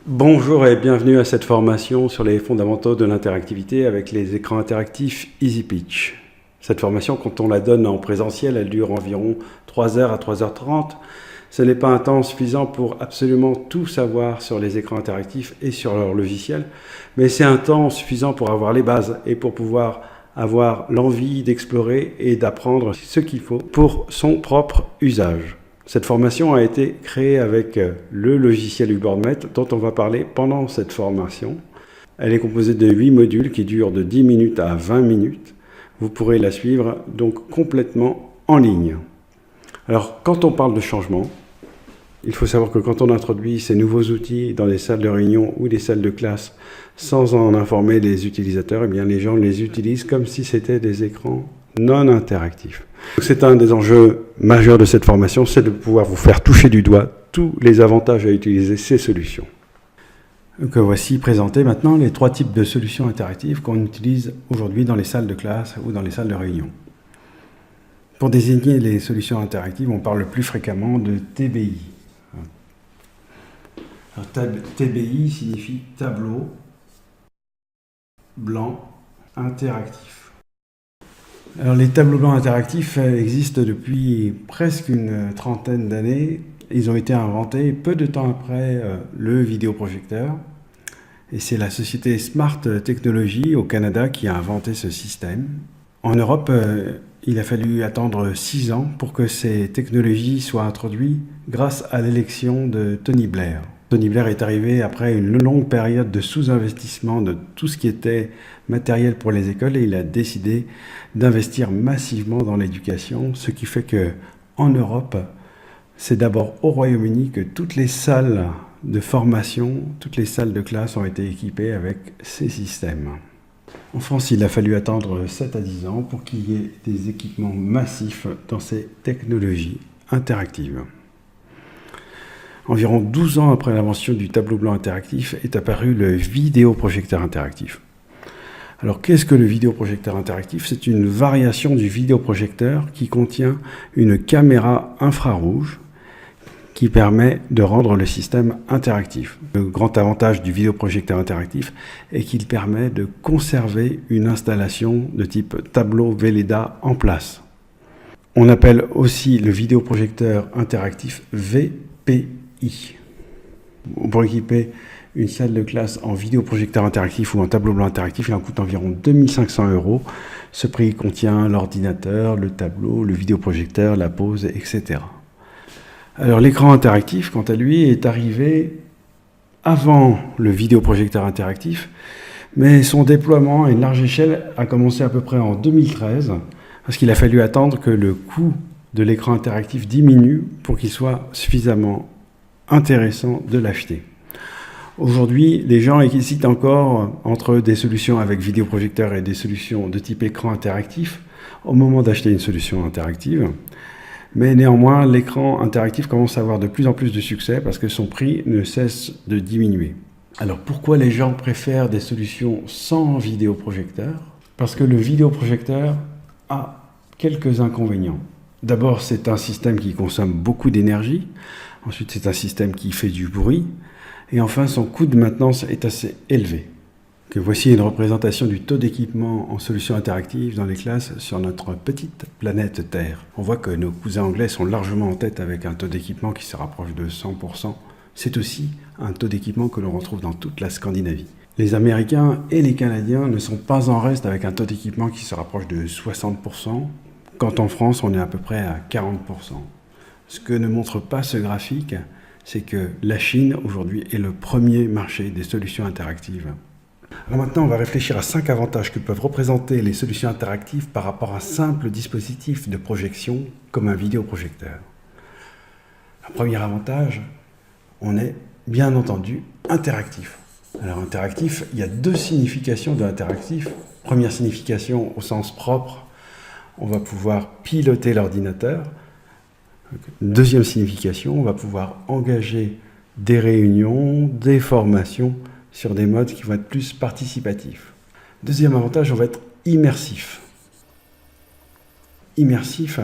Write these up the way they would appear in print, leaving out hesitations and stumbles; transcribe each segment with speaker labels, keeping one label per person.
Speaker 1: Bonjour et bienvenue à cette formation sur les fondamentaux de l'interactivité avec les écrans interactifs EasyPitch. Cette formation, quand on la donne en présentiel, elle dure environ 3h à 3h30. Ce n'est pas un temps suffisant pour absolument tout savoir sur les écrans interactifs et sur leur logiciel, mais c'est un temps suffisant pour avoir les bases et pour pouvoir avoir l'envie d'explorer et d'apprendre ce qu'il faut pour son propre usage. Cette formation a été créée avec le logiciel UboardMet dont on va parler pendant cette formation. Elle est composée de 8 modules qui durent de 10 minutes à 20 minutes. Vous pourrez la suivre donc complètement en ligne. Alors, quand on parle de changement, il faut savoir que quand on introduit ces nouveaux outils dans les salles de réunion ou les salles de classe sans en informer les utilisateurs, eh bien les gens les utilisent comme si c'était des écrans non interactifs. C'est un des enjeux majeurs de cette formation, c'est de pouvoir vous faire toucher du doigt tous les avantages à utiliser ces solutions. Donc voici présentés maintenant les 3 types de solutions interactives qu'on utilise aujourd'hui dans les salles de classe ou dans les salles de réunion. Pour désigner les solutions interactives, on parle le plus fréquemment de TBI. Alors, TBI signifie tableau blanc interactif. Alors, les tableaux blancs interactifs existent depuis presque une trentaine d'années. Ils ont été inventés peu de temps après le vidéoprojecteur. Et c'est la société Smart Technology au Canada qui a inventé ce système. En Europe, il a fallu attendre 6 ans pour que ces technologies soient introduites grâce à l'élection de Tony Blair. Tony Blair est arrivé après une longue période de sous-investissement de tout ce qui était matériel pour les écoles et il a décidé d'investir massivement dans l'éducation, ce qui fait que en Europe, c'est d'abord au Royaume-Uni que toutes les salles de formation, toutes les salles de classe ont été équipées avec ces systèmes. En France, il a fallu attendre 7 à 10 ans pour qu'il y ait des équipements massifs dans ces technologies interactives. Environ 12 ans après l'invention du tableau blanc interactif est apparu le vidéoprojecteur interactif. Alors qu'est-ce que le vidéoprojecteur interactif? C'est une variation du vidéoprojecteur qui contient une caméra infrarouge qui permet de rendre le système interactif. Le grand avantage du vidéoprojecteur interactif est qu'il permet de conserver une installation de type tableau Velleda en place. On appelle aussi le vidéoprojecteur interactif VPI. Pour équiper une salle de classe en vidéoprojecteur interactif ou en tableau blanc interactif, il en coûte environ 2500 €. Ce prix contient l'ordinateur, le tableau, le vidéoprojecteur, la pause, etc. Alors l'écran interactif, quant à lui, est arrivé avant le vidéoprojecteur interactif, mais son déploiement à une large échelle a commencé à peu près en 2013, parce qu'il a fallu attendre que le coût de l'écran interactif diminue pour qu'il soit suffisamment intéressant de l'acheter. Aujourd'hui, les gens hésitent encore entre des solutions avec vidéoprojecteur et des solutions de type écran interactif au moment d'acheter une solution interactive. Mais néanmoins, l'écran interactif commence à avoir de plus en plus de succès parce que son prix ne cesse de diminuer. Alors pourquoi les gens préfèrent des solutions sans vidéoprojecteur? Parce que le vidéoprojecteur a quelques inconvénients. D'abord, c'est un système qui consomme beaucoup d'énergie. Ensuite, c'est un système qui fait du bruit. Et enfin, son coût de maintenance est assez élevé. Voici une représentation du taux d'équipement en solutions interactives dans les classes sur notre petite planète Terre. On voit que nos cousins anglais sont largement en tête avec un taux d'équipement qui se rapproche de 100%. C'est aussi un taux d'équipement que l'on retrouve dans toute la Scandinavie. Les Américains et les Canadiens ne sont pas en reste avec un taux d'équipement qui se rapproche de 60%, quand en France on est à peu près à 40%. Ce que ne montre pas ce graphique, c'est que la Chine aujourd'hui est le premier marché des solutions interactives. Alors maintenant, on va réfléchir à 5 avantages que peuvent représenter les solutions interactives par rapport à un simple dispositif de projection comme un vidéoprojecteur. Le premier avantage, on est bien entendu interactif. Alors interactif, il y a 2 significations de interactif. Première signification au sens propre, on va pouvoir piloter l'ordinateur. Deuxième signification, on va pouvoir engager des réunions, des formations sur des modes qui vont être plus participatifs. Deuxième avantage, on va être immersif. Immersif,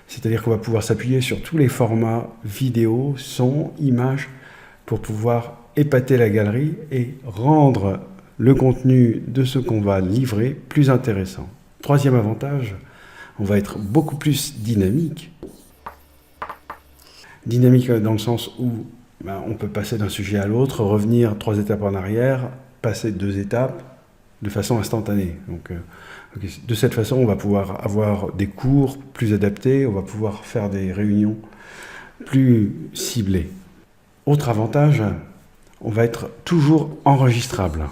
Speaker 1: c'est-à-dire qu'on va pouvoir s'appuyer sur tous les formats vidéo, son, image, pour pouvoir épater la galerie et rendre le contenu de ce qu'on va livrer plus intéressant. Troisième avantage, on va être beaucoup plus dynamique. Dynamique dans le sens où on peut passer d'un sujet à l'autre, revenir 3 étapes en arrière, passer 2 étapes de façon instantanée. Donc, de cette façon, on va pouvoir avoir des cours plus adaptés, on va pouvoir faire des réunions plus ciblées. Autre avantage, on va être toujours enregistrable.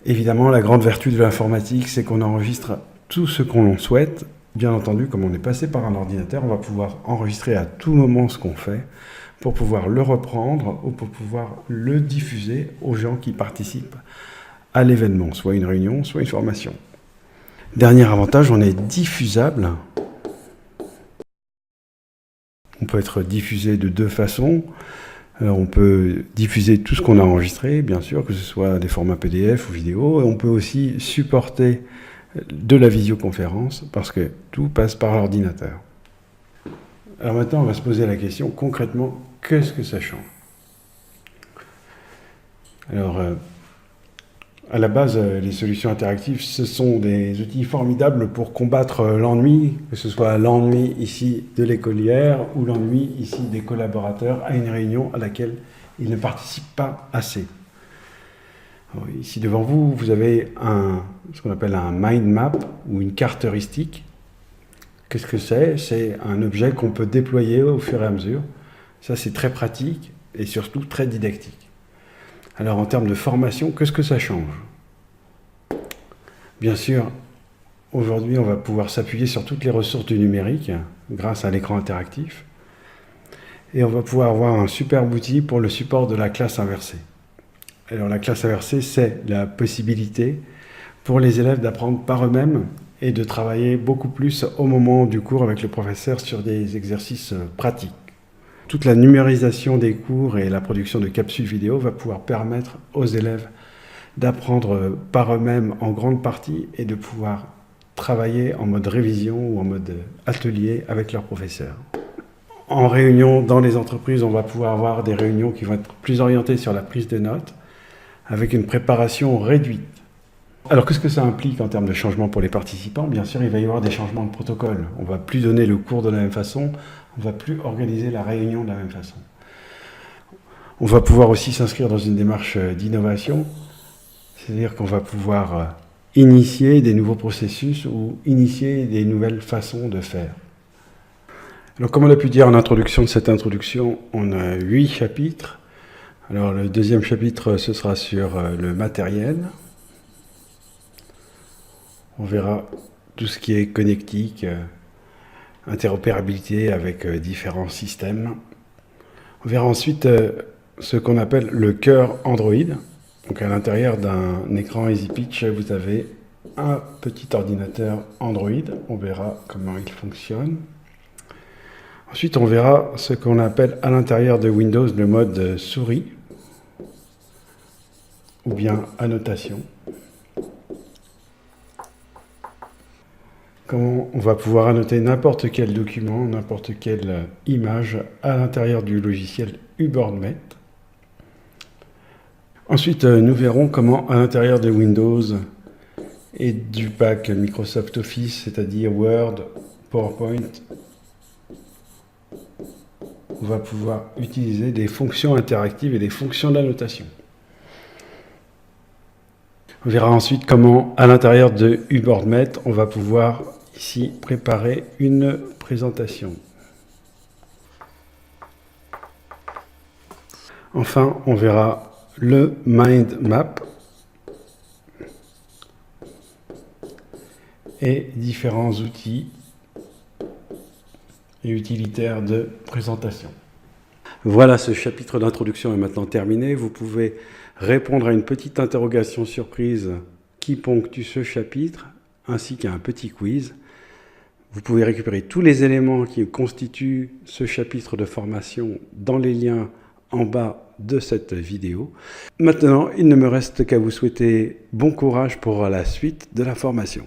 Speaker 1: Évidemment, la grande vertu de l'informatique, c'est qu'on enregistre tout ce qu'on souhaite. Bien entendu, comme on est passé par un ordinateur, on va pouvoir enregistrer à tout moment ce qu'on fait pour pouvoir le reprendre ou pour pouvoir le diffuser aux gens qui participent à l'événement, soit une réunion, soit une formation. Dernier avantage, on est diffusable. On peut être diffusé de 2 façons. On peut diffuser tout ce qu'on a enregistré, bien sûr, que ce soit des formats PDF ou vidéo. Et on peut aussi supporter de la visioconférence parce que tout passe par l'ordinateur. Alors maintenant, on va se poser la question, concrètement, qu'est-ce que ça change? Alors, à la base, les solutions interactives, ce sont des outils formidables pour combattre l'ennui, que ce soit l'ennui ici de l'écolière ou l'ennui ici des collaborateurs à une réunion à laquelle ils ne participent pas assez. Alors, ici devant vous, vous avez ce qu'on appelle un mind map ou une carte heuristique. Qu'est-ce que c'est? C'est un objet qu'on peut déployer au fur et à mesure. Ça, c'est très pratique et surtout très didactique. Alors, en termes de formation, qu'est-ce que ça change? Bien sûr, aujourd'hui, on va pouvoir s'appuyer sur toutes les ressources du numérique grâce à l'écran interactif. Et on va pouvoir avoir un superbe outil pour le support de la classe inversée. Alors, la classe inversée, c'est la possibilité pour les élèves d'apprendre par eux-mêmes et de travailler beaucoup plus au moment du cours avec le professeur sur des exercices pratiques. Toute la numérisation des cours et la production de capsules vidéo va pouvoir permettre aux élèves d'apprendre par eux-mêmes en grande partie et de pouvoir travailler en mode révision ou en mode atelier avec leur professeur. En réunion dans les entreprises, on va pouvoir avoir des réunions qui vont être plus orientées sur la prise de notes avec une préparation réduite. Alors, qu'est-ce que ça implique en termes de changement pour les participants? Bien sûr, il va y avoir des changements de protocole. On ne va plus donner le cours de la même façon, on ne va plus organiser la réunion de la même façon. On va pouvoir aussi s'inscrire dans une démarche d'innovation, c'est-à-dire qu'on va pouvoir initier des nouveaux processus ou initier des nouvelles façons de faire. Alors, comme on a pu dire en introduction de cette introduction, on a 8 chapitres. Alors, le deuxième chapitre, ce sera sur le matériel. On verra tout ce qui est connectique, interopérabilité avec différents systèmes. On verra ensuite ce qu'on appelle le cœur Android. Donc à l'intérieur d'un écran EasyPitch, vous avez un petit ordinateur Android. On verra comment il fonctionne. Ensuite, on verra ce qu'on appelle à l'intérieur de Windows le mode souris ou bien annotation. Comment on va pouvoir annoter n'importe quel document, n'importe quelle image à l'intérieur du logiciel UboardMate. Ensuite, nous verrons comment à l'intérieur de Windows et du pack Microsoft Office, c'est-à-dire Word, PowerPoint, on va pouvoir utiliser des fonctions interactives et des fonctions d'annotation. On verra ensuite comment à l'intérieur de UboardMate, on va pouvoir ici préparer une présentation. Enfin, on verra le mind map et différents outils et utilitaires de présentation. Voilà, ce chapitre d'introduction est maintenant terminé. Vous pouvez répondre à une petite interrogation surprise qui ponctue ce chapitre, ainsi qu'à un petit quiz. Vous pouvez récupérer tous les éléments qui constituent ce chapitre de formation dans les liens en bas de cette vidéo. Maintenant, il ne me reste qu'à vous souhaiter bon courage pour la suite de la formation.